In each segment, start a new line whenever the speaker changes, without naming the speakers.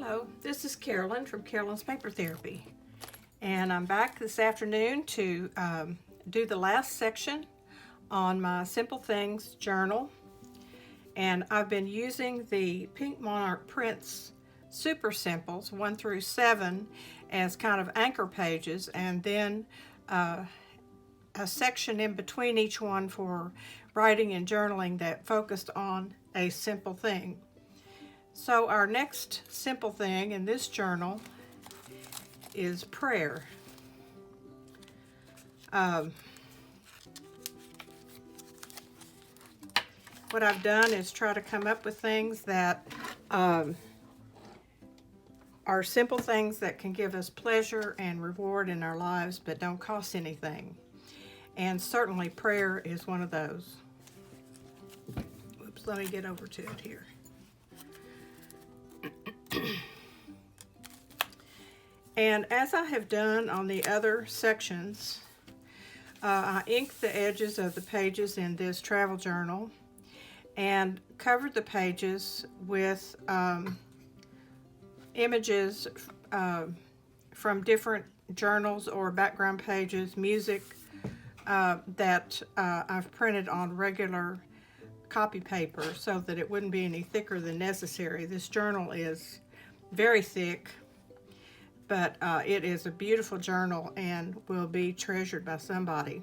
Hello, this is Carolyn from Carolyn's Paper Therapy, and I'm back this afternoon to do the last section on my Simple Things journal. And I've been using the Pink Monarch Prints Super Simples 1 through 7 as kind of anchor pages, and then a section in between each one for writing and journaling that focused on a simple thing. So our next simple thing in this journal is prayer. What I've done is try to come up with things that are simple things that can give us pleasure and reward in our lives but don't cost anything. And certainly prayer is one of those. Oops, let me get over to it here. And as I have done on the other sections, I inked the edges of the pages in this travel journal and covered the pages with images from different journals or background pages, music that I've printed on regular copy paper so that it wouldn't be any thicker than necessary. This journal is very thick, but it is a beautiful journal and will be treasured by somebody.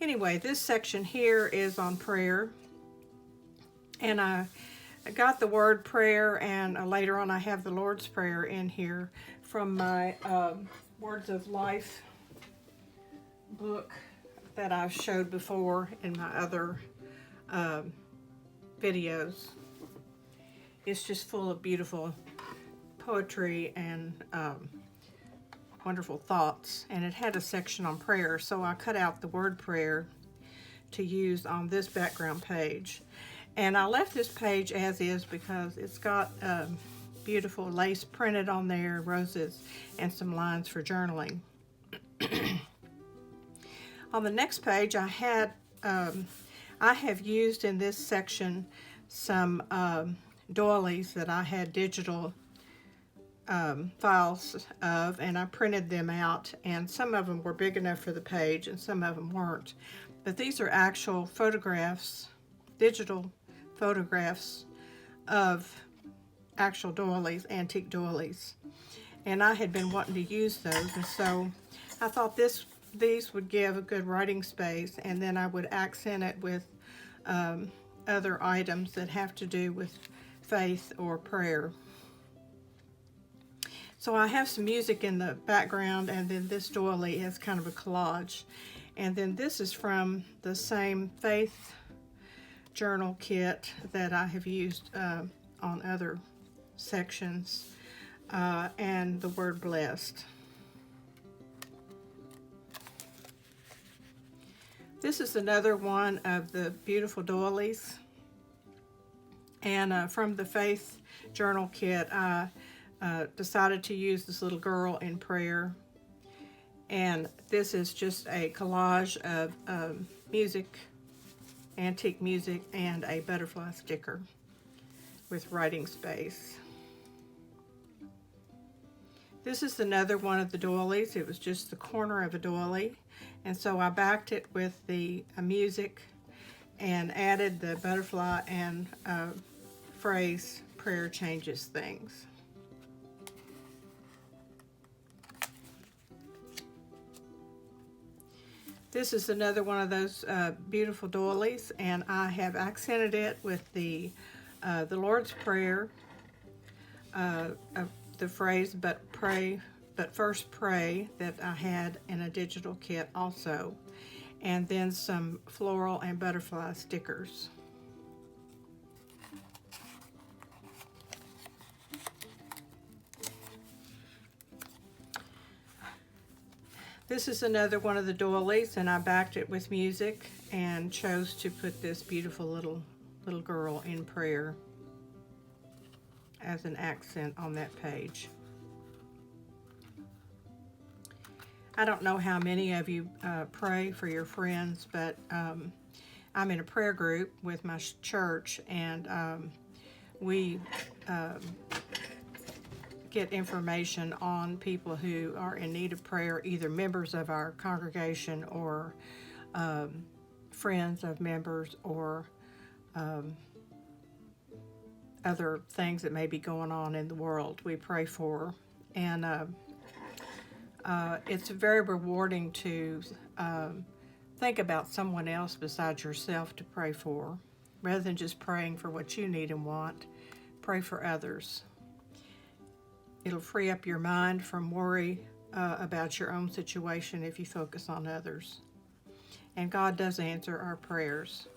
Anyway, this section here is on prayer, and I got the word prayer, and later on I have the Lord's Prayer in here from my Words of Life book that I've showed before in my other videos. It's just full of beautiful poetry and wonderful thoughts, and it had a section on prayer, so I cut out the word prayer to use on this background page. And I left this page as is because it's got beautiful lace printed on there, roses, and some lines for journaling. On the next page, I have used in this section some doilies that I had digital files of, and I printed them out, and some of them were big enough for the page and some of them weren't. But these are actual photographs, digital photographs of actual doilies, antique doilies. And I had been wanting to use those, and so I thought these would give a good writing space, and then I would accent it with other items that have to do with faith or prayer. So I have some music in the background, and then this doily is kind of a collage. And then this is from the same faith journal kit that I have used on other sections, and the word blessed. This is another one of the beautiful doilies, and from the faith journal kit I decided to use this little girl in prayer, and this is just a collage of music, antique music, and a butterfly sticker with writing space. This is another one of the doilies. It was just the corner of a doily, and so I backed it with the music and added the butterfly and phrase, prayer changes things. This is another one of those beautiful doilies, and I have accented it with the Lord's Prayer, the phrase but first pray, that I had in a digital kit also, and then some floral and butterfly stickers. This is another one of the doilies, and I backed it with music and chose to put this beautiful little girl in prayer as an accent on that page. I don't know how many of you pray for your friends, but I'm in a prayer group with my church, and we get information on people who are in need of prayer, either members of our congregation or friends of members, or other things that may be going on in the world. We pray for, and it's very rewarding to think about someone else besides yourself to pray for, rather than just praying for what you need and want. Pray for others. It'll free up your mind from worry about your own situation if you focus on others. And God does answer our prayers.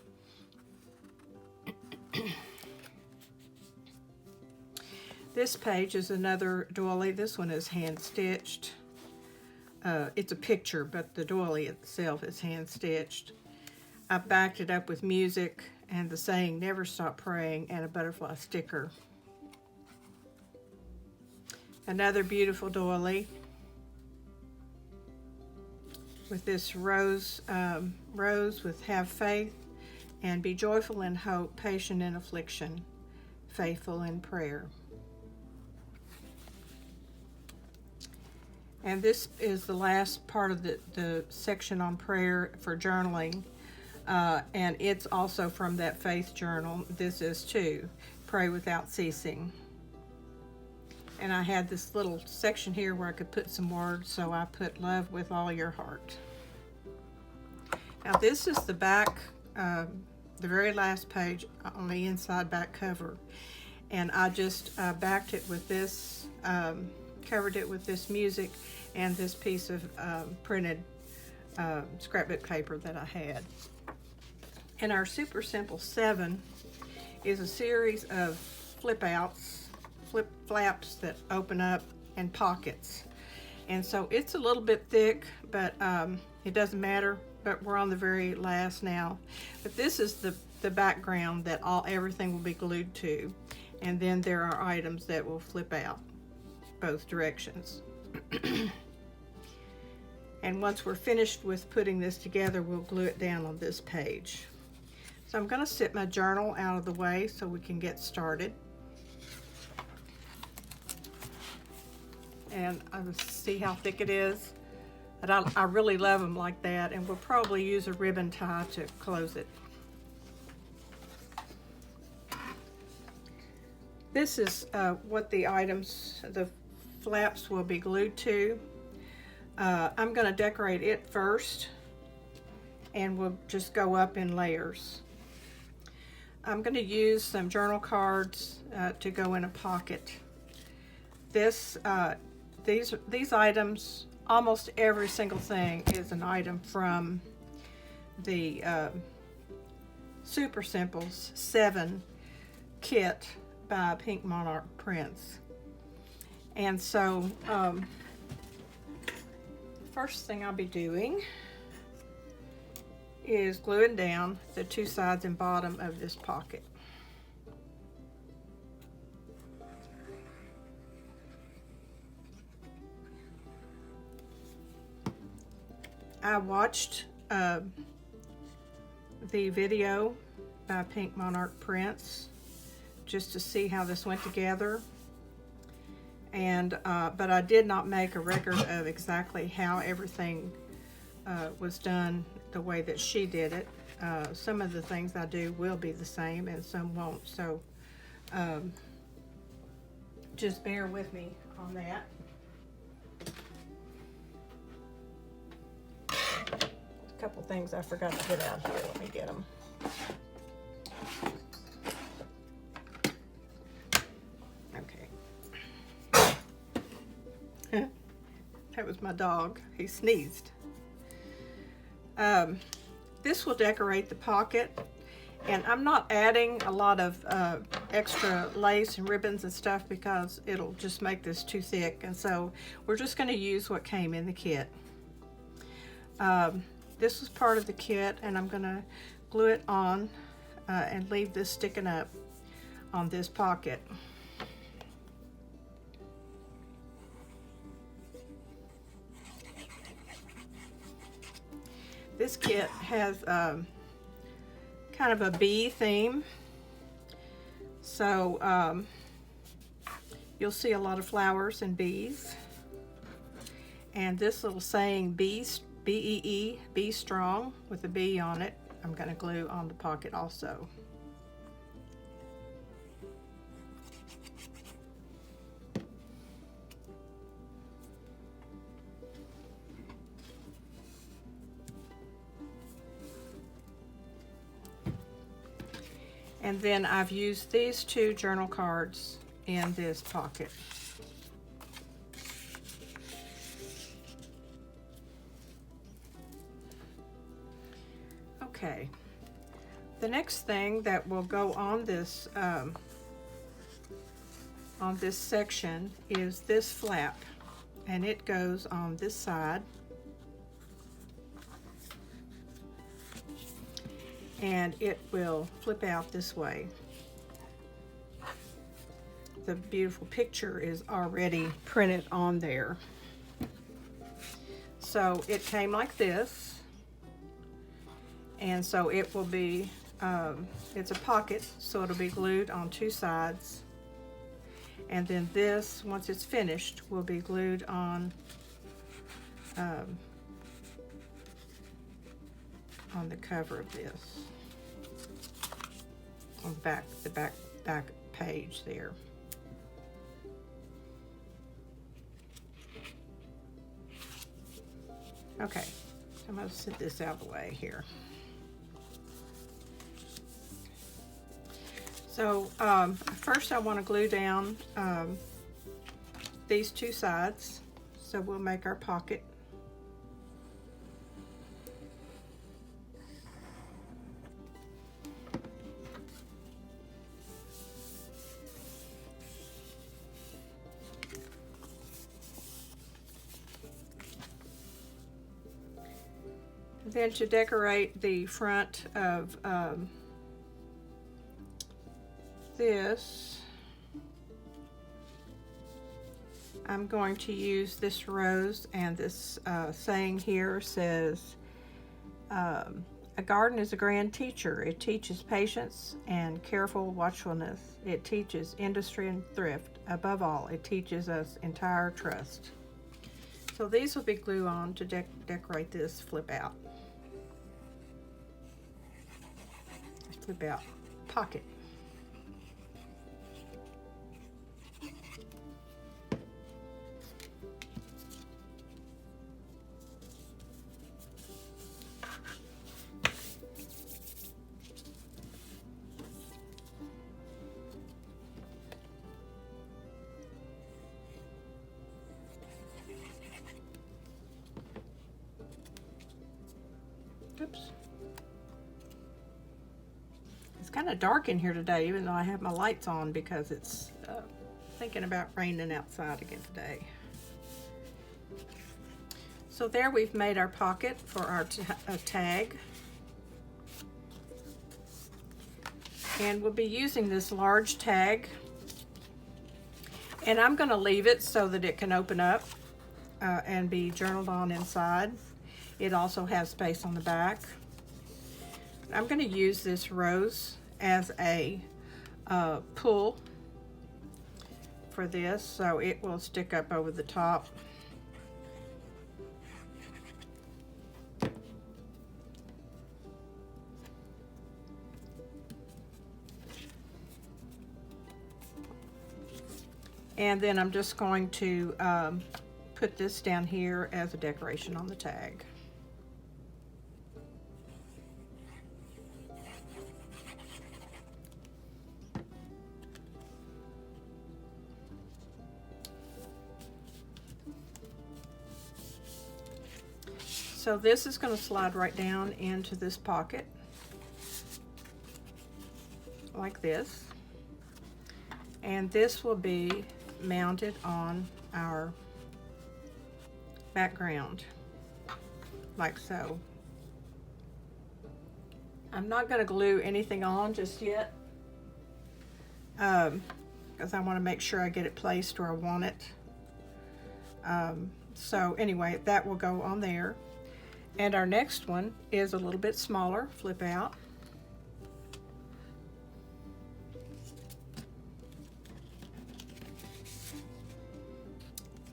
This page is another doily. This one is hand-stitched. It's a picture, but the doily itself is hand-stitched. I backed it up with music and the saying, "Never stop praying," and a butterfly sticker. Another beautiful doily with this rose with "Have faith and be joyful in hope, patient in affliction, faithful in prayer." And this is the last part of the section on prayer for journaling. And it's also from that faith journal. This is too, Pray Without Ceasing. And I had this little section here where I could put some words, so I put "Love with all your heart." Now this is the back, the very last page on the inside back cover. And I just backed it with this, covered it with this music and this piece of printed scrapbook paper that I had. And our Super Simple 7 is a series of flip flaps that open up, and pockets. And so it's a little bit thick, but it doesn't matter. But we're on the very last now. But this is the background that everything will be glued to. And then there are items that will flip out both directions. And once we're finished with putting this together, we'll glue it down on this page. So I'm going to sit my journal out of the way so we can get started. And I'll see how thick it is. But I really love them like that, and we'll probably use a ribbon tie to close it. This is what the items, the flaps, will be glued to. I'm going to decorate it first, and we'll just go up in layers. I'm going to use some journal cards to go in a pocket. These items, almost every single thing is an item from the Super Simples 7 kit by Pink Monarch Prints. And so first thing I'll be doing is gluing down the two sides and bottom of this pocket. I watched the video by Pink Monarch Prints just to see how this went together, and but I did not make a record of exactly how everything was done the way that she did it. Some of the things I do will be the same and some won't, so just bear with me on that. A couple things I forgot to get out here. Let me get them. Okay. That was my dog. He sneezed. This will decorate the pocket, and I'm not adding a lot of extra lace and ribbons and stuff because it'll just make this too thick, and so we're just going to use what came in the kit. This was part of the kit, and I'm going to glue it on and leave this sticking up on this pocket. This kit has kind of a bee theme, so you'll see a lot of flowers and bees. And this little saying, B-E-E, be strong, with a B on it, I'm going to glue on the pocket also. And then I've used these 2 journal cards in this pocket. Okay, the next thing that will go on this section is this flap, and it goes on this side, and it will flip out this way. The beautiful picture is already printed on there. So it came like this. And so it will be, it's a pocket, so it'll be glued on 2 sides. And then this, once it's finished, will be glued on the cover of this, on the back page there. Okay, so I'm going to set this out of the way here. So first I want to glue down these 2 sides, so we'll make our pocket. Then to decorate the front of this, I'm going to use this rose, and this saying here says, a garden is a grand teacher. It teaches patience and careful watchfulness. It teaches industry and thrift. Above all, it teaches us entire trust. So these will be glue on to decorate this flip out pocket. Oops. It's kind of dark in here today, even though I have my lights on, because it's thinking about raining outside again today. So there we've made our pocket for our tag. And we'll be using this large tag. And I'm going to leave it so that it can open up and be journaled on inside. It also has space on the back. I'm going to use this rose as a pull for this, so it will stick up over the top. And then I'm just going to put this down here as a decoration on the tag. So this is going to slide right down into this pocket like this, and this will be mounted on our background like so. I'm not going to glue anything on just yet because I want to make sure I get it placed where I want it. So anyway, that will go on there. And our next one is a little bit smaller, flip out.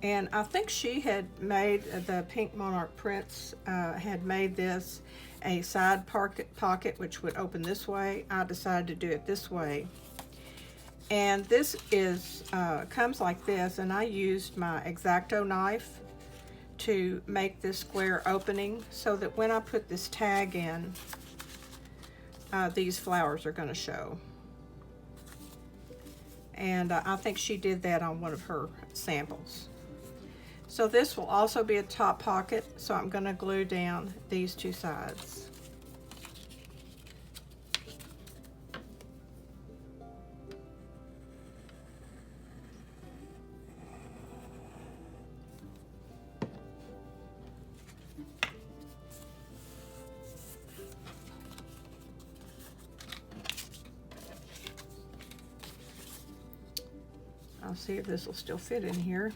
And I think she had made, the Pink Monarch Prince had made this a side pocket which would open this way. I decided to do it this way. And this is comes like this, and I used my X-Acto knife to make this square opening so that when I put this tag in, these flowers are going to show. And I think she did that on one of her samples. So this will also be a top pocket, so I'm going to glue down these two sides. I'll see if this will still fit in here.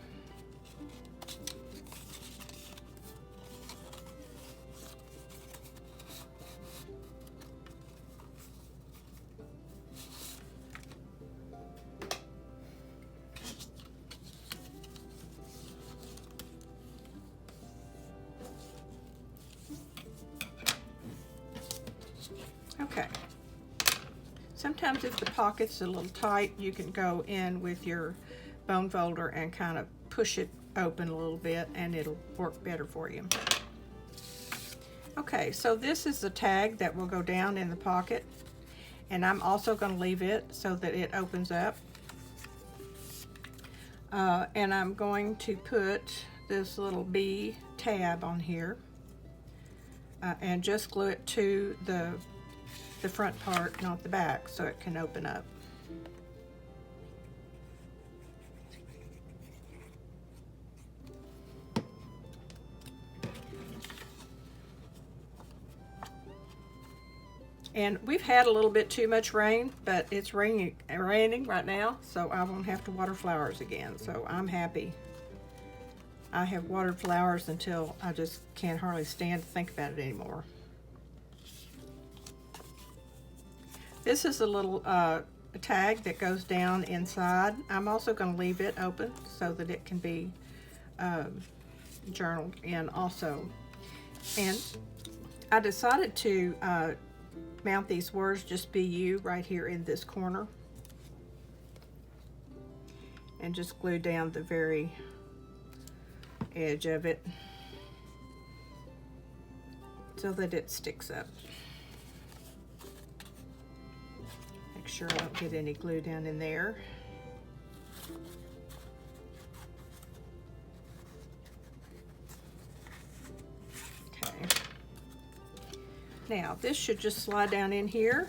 Okay. Sometimes if the pocket's a little tight, you can go in with your bone folder and kind of push it open a little bit, and it'll work better for you. Okay, so this is the tag that will go down in the pocket, and I'm also going to leave it so that it opens up. And I'm going to put this little B tab on here and just glue it to the front part, not the back, so it can open up. And we've had a little bit too much rain, but it's raining right now, so I won't have to water flowers again, so I'm happy. I have watered flowers until I just can't hardly stand to think about it anymore. This is a little tag that goes down inside. I'm also going to leave it open so that it can be journaled in also. And I decided to mount these words, just be you, right here in this corner. And just glue down the very edge of it so that it sticks up. Make sure I don't get any glue down in there. Okay. Now this should just slide down in here.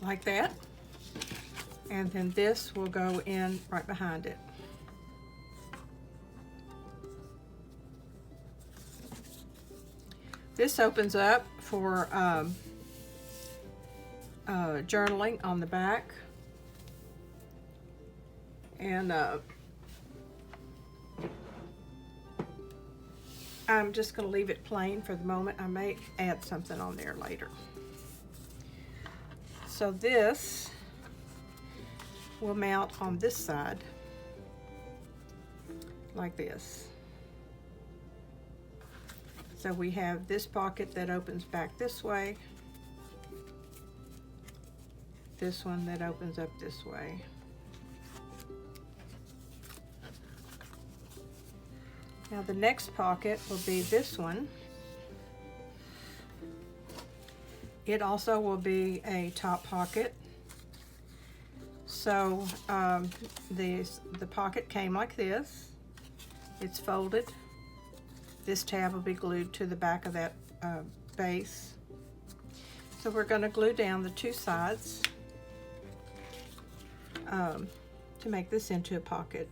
Like that, and then this will go in right behind it. This opens up for journaling on the back, and I'm just going to leave it plain for the moment. I may add something on there later. So this will mount on this side like this. So we have this pocket that opens back this way, this one that opens up this way. Now the next pocket will be this one. It also will be a top pocket. So the pocket came like this. It's folded. This tab will be glued to the back of that base. So we're going to glue down the two sides to make this into a pocket.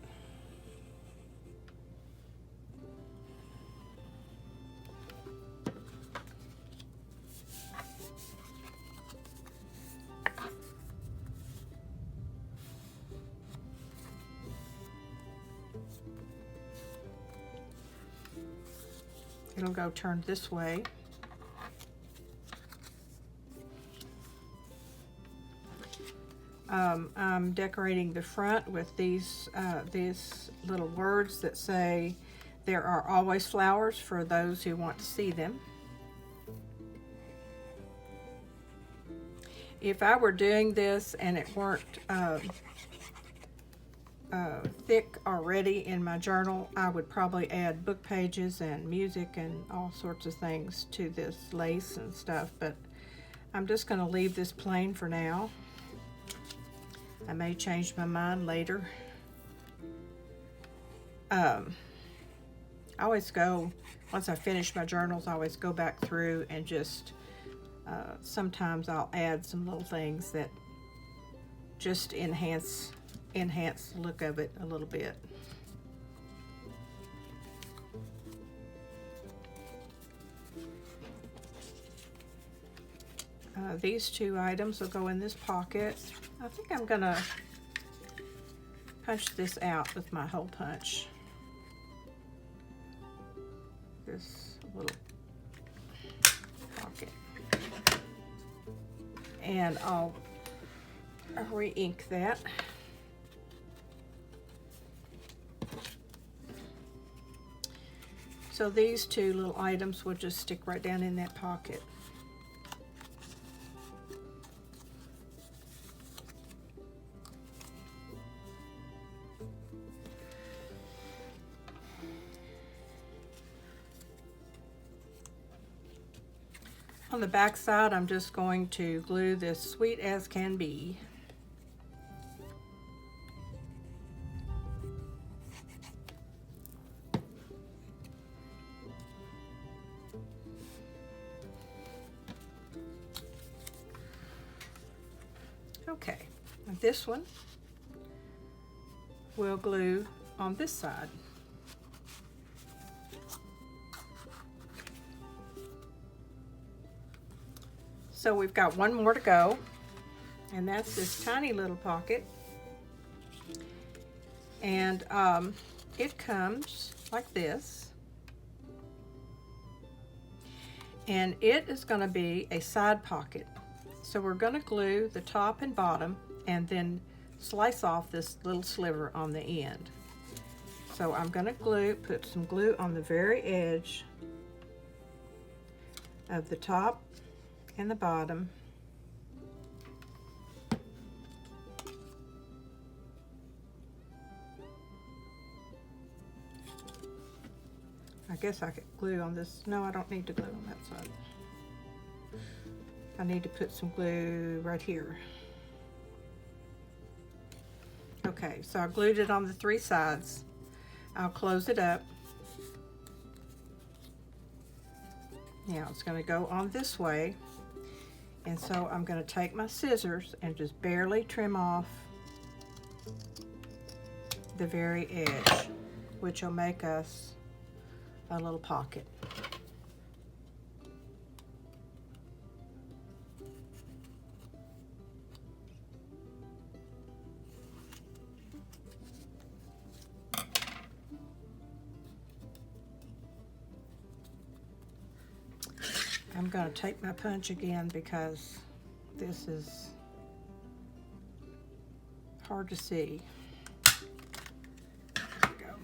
it'll go turned this way. I'm decorating the front with these little words that say, "There are always flowers for those who want to see them." If I were doing this and it weren't thick already in my journal, I would probably add book pages and music and all sorts of things to this lace and stuff, but I'm just going to leave this plain for now. I may change my mind later. I always go, once I finish my journals, I always go back through and just, sometimes I'll add some little things that just enhance the look of it a little bit. These two items will go in this pocket. I think I'm gonna punch this out with my hole punch. This little pocket. And I'll re-ink that. So these two little items will just stick right down in that pocket. On the back side, I'm just going to glue this Sweet As Can Be. Okay, and this one we'll glue on this side. So we've got one more to go, and that's this tiny little pocket. And it comes like this. And it is going to be a side pocket. So we're going to glue the top and bottom and then slice off this little sliver on the end. So I'm going to put some glue on the very edge of the top and the bottom. I guess I could glue on this. No, I don't need to glue on that side. I need to put some glue right here. Okay, so I glued it on the three sides. I'll close it up. Now it's going to go on this way. And so I'm going to take my scissors and just barely trim off the very edge, which will make us a little pocket. I'm going to take my punch again because this is hard to see. There we go.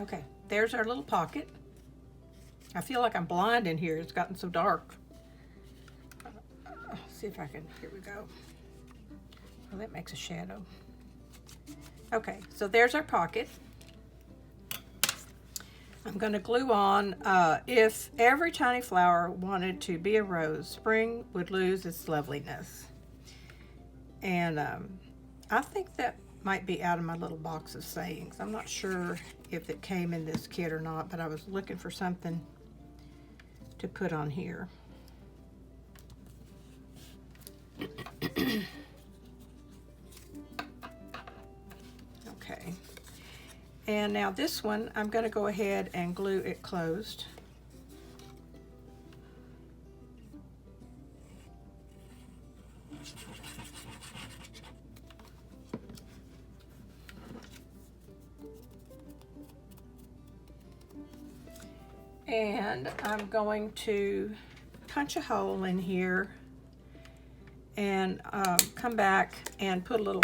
Okay, there's our little pocket. I feel like I'm blind in here. It's gotten so dark. See if I can, here we go. Well, that makes a shadow. Okay, so there's our pocket. I'm going to glue on, if every tiny flower wanted to be a rose, spring would lose its loveliness. And I think that might be out of my little box of sayings. I'm not sure if it came in this kit or not, but I was looking for something to put on here. Okay, and now this one I'm going to go ahead and glue it closed. And I'm going to punch a hole in here and come back and put a little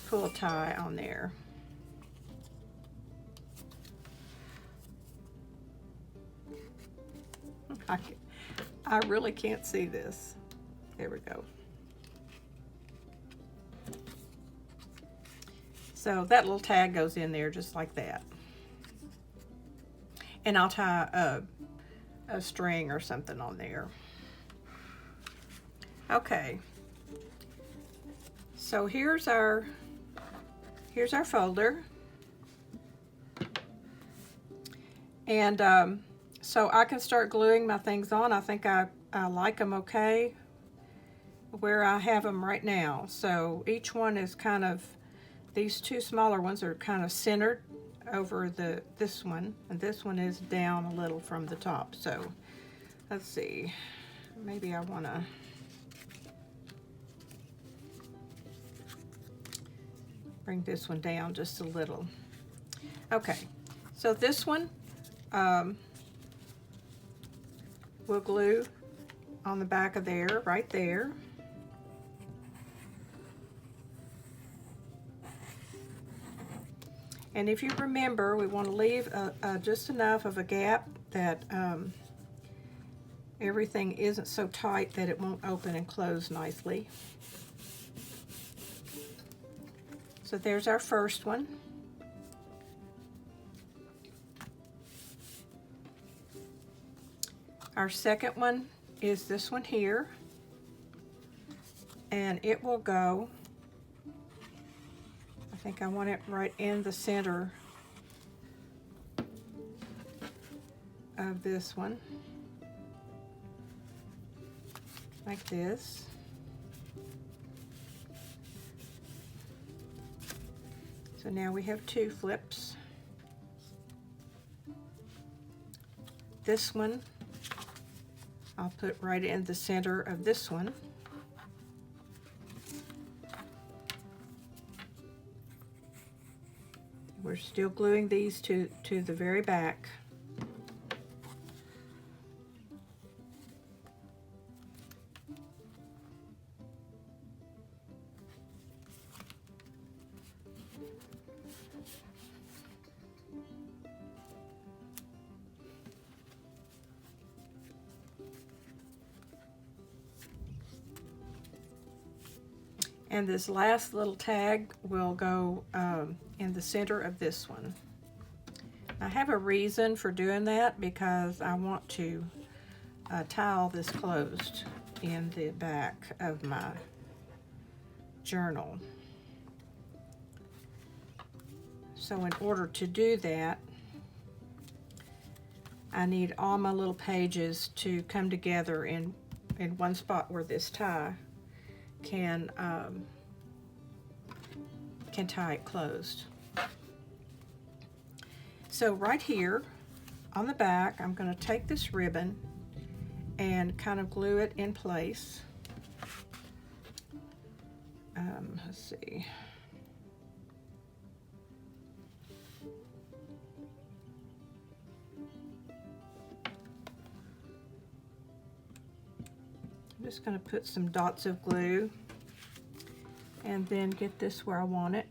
pull tie on there. I really can't see this. There we go. So that little tag goes in there just like that. And I'll tie a string or something on there. Okay. So here's our folder. And so I can start gluing my things on. I think I like them okay where I have them right now. So each one is kind of, these two smaller ones are kind of centered over this one, and this one is down a little from the top. So let's see, maybe I want to bring this one down just a little. Okay, so this one we'll glue on the back of there, right there. And if you remember, we want to leave just enough of a gap that everything isn't so tight that it won't open and close nicely. So there's our first one. Our second one is this one here, and it will go, I think I want it right in the center of this one, like this. So now we have two flips. This one I'll put right in the center of this one. We're still gluing these to the very back. And this last little tag will go in the center of this one. I have a reason for doing that because I want to tie all this closed in the back of my journal. So in order to do that, I need all my little pages to come together in one spot where this tie can tie it closed. So right here on the back, I'm going to take this ribbon and kind of glue it in place. Let's see. I'm just going to put some dots of glue and then get this where I want it.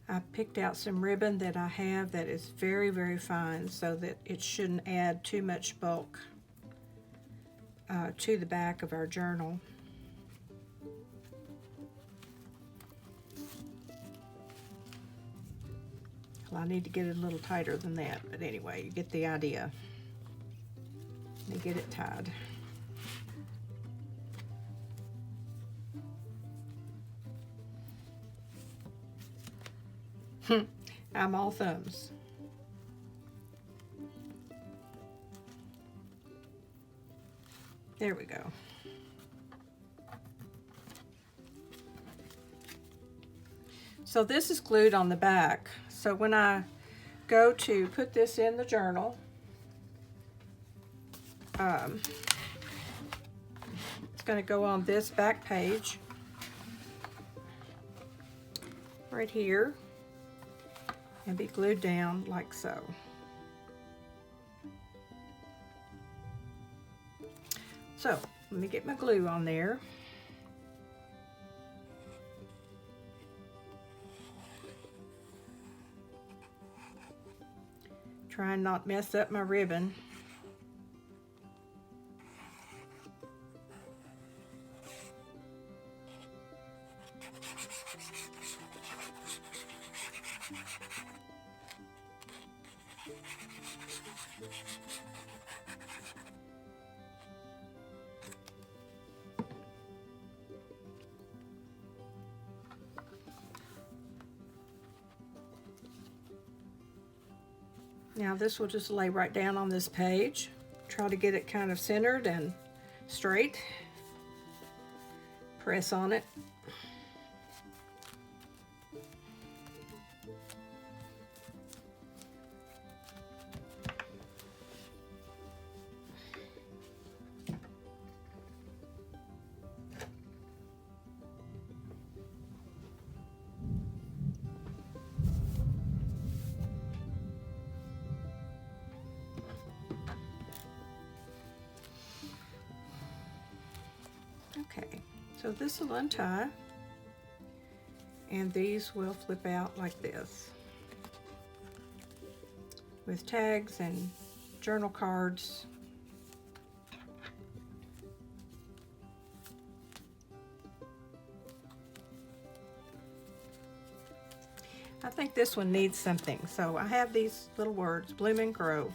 I picked out some ribbon that I have that is very, very fine so that it shouldn't add too much bulk to the back of our journal. Well, I need to get it a little tighter than that, but anyway, you get the idea. Let me get it tied. I'm all thumbs. There we go. So this is glued on the back. So when I go to put this in the journal, it's going to go on this back page right here and be glued down like so. So let me get my glue on there. Try and not mess up my ribbon. Now this will just lay right down on this page. Try to get it kind of centered and straight. Press on it. Okay, so this will untie, and these will flip out like this with tags and journal cards. I think this one needs something, so I have these little words, bloom and grow,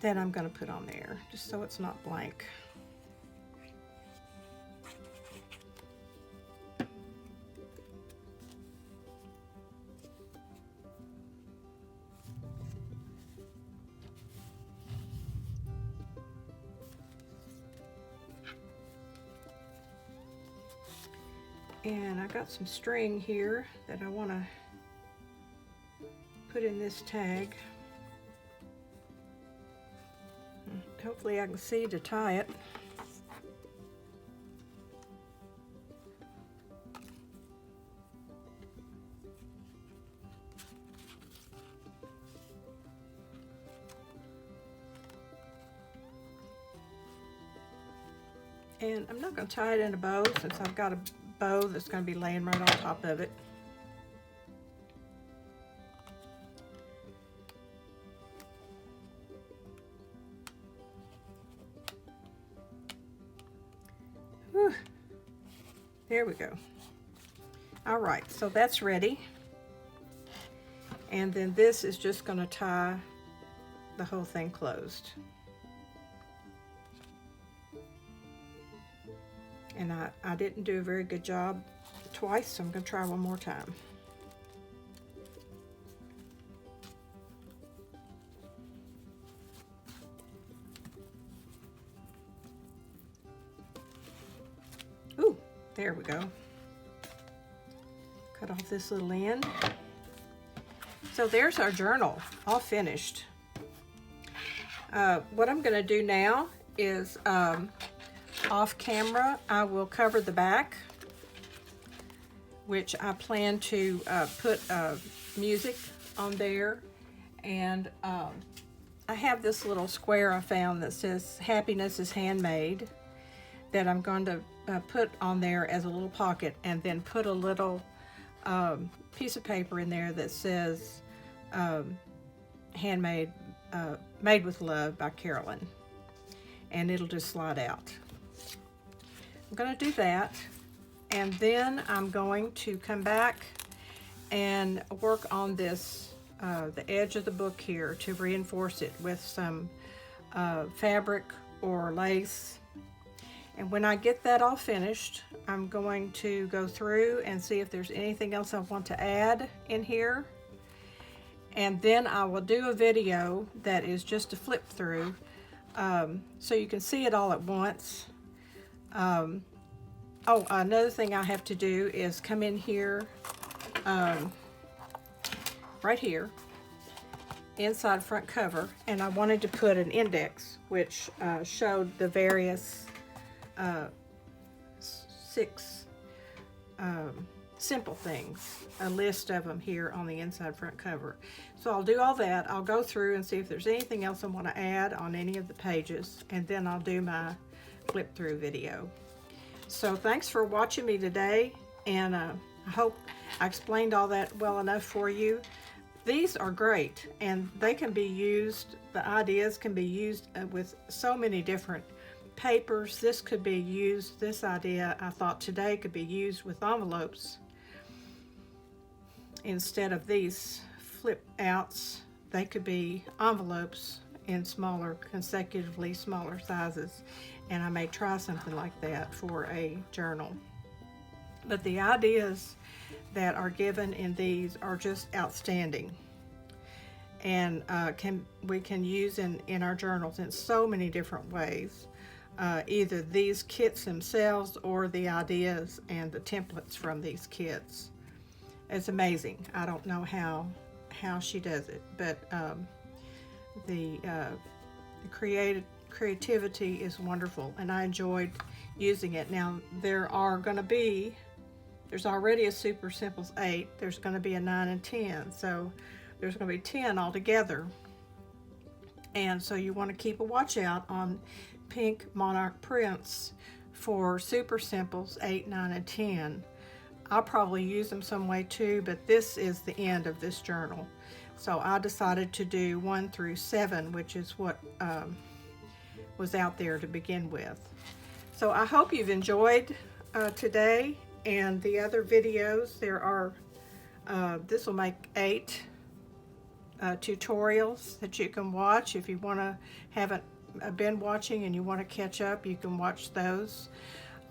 that I'm going to put on there just so it's not blank. And I got some string here that I want to put in this tag. Hopefully I can see to tie it. And I'm not going to tie it in a bow since I've got a bow that's going to be laying right on top of it. Whew. There we go. All right, so that's ready. And then this is just going to tie the whole thing closed. And I didn't do a very good job twice, so I'm going to try one more time. Ooh, there we go. Cut off this little end. So there's our journal, all finished. What I'm going to do now is off camera, I will cover the back, which I plan to put music on there. And I have this little square I found that says happiness is handmade that I'm going to put on there as a little pocket, and then put a little piece of paper in there that says handmade, made with love by Carolyn, and it'll just slide out. I'm going to do that, and then I'm going to come back and work on this, the edge of the book here, to reinforce it with some fabric or lace. And when I get that all finished, I'm going to go through and see if there's anything else I want to add in here. And then I will do a video that is just a flip through, so you can see it all at once. Oh, another thing I have to do is come in here right here, inside front cover, and I wanted to put an index which showed the various 6 simple things, a list of them here on the inside front cover. So I'll do all that. I'll go through and see if there's anything else I want to add on any of the pages, and then I'll do my flip through video. So thanks for watching me today, and I hope I explained all that well enough for you. These are great, and they can be used, the ideas can be used with so many different papers. This could be used, this idea I thought today could be used with envelopes. Instead of these flip outs, they could be envelopes in smaller, consecutively smaller sizes, and I may try something like that for a journal. But the ideas that are given in these are just outstanding, and we can use in our journals in so many different ways. Either these kits themselves or the ideas and the templates from these kits. It's amazing. I don't know how she does it, but the creativity is wonderful, and I enjoyed using it. Now there's already a Super Simples 8. There's going to be a 9 and 10, so there's going to be 10 altogether. And so you want to keep a watch out on pink monarch prints for Super Simples 8, 9, and 10. I'll probably use them some way too, but this is the end of this journal. So I decided to do 1 through 7, which is what was out there to begin with. So I hope you've enjoyed today and the other videos. There are, this will make 8 tutorials that you can watch. If you want to haven't been watching and you want to catch up, you can watch those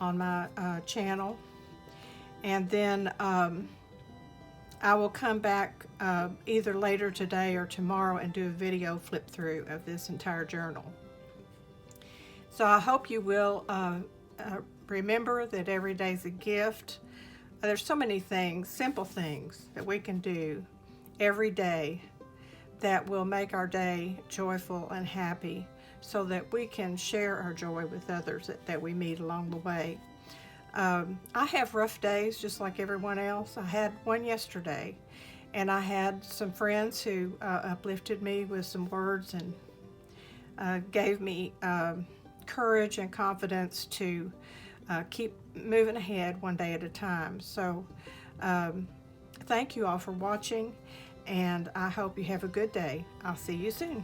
on my channel. And then I will come back either later today or tomorrow and do a video flip through of this entire journal. So I hope you will remember that every day's a gift. There's so many things, simple things that we can do every day that will make our day joyful and happy, so that we can share our joy with others that we meet along the way. I have rough days just like everyone else. I had one yesterday, and I had some friends who uplifted me with some words and gave me courage and confidence to keep moving ahead one day at a time. So thank you all for watching, and I hope you have a good day. I'll see you soon.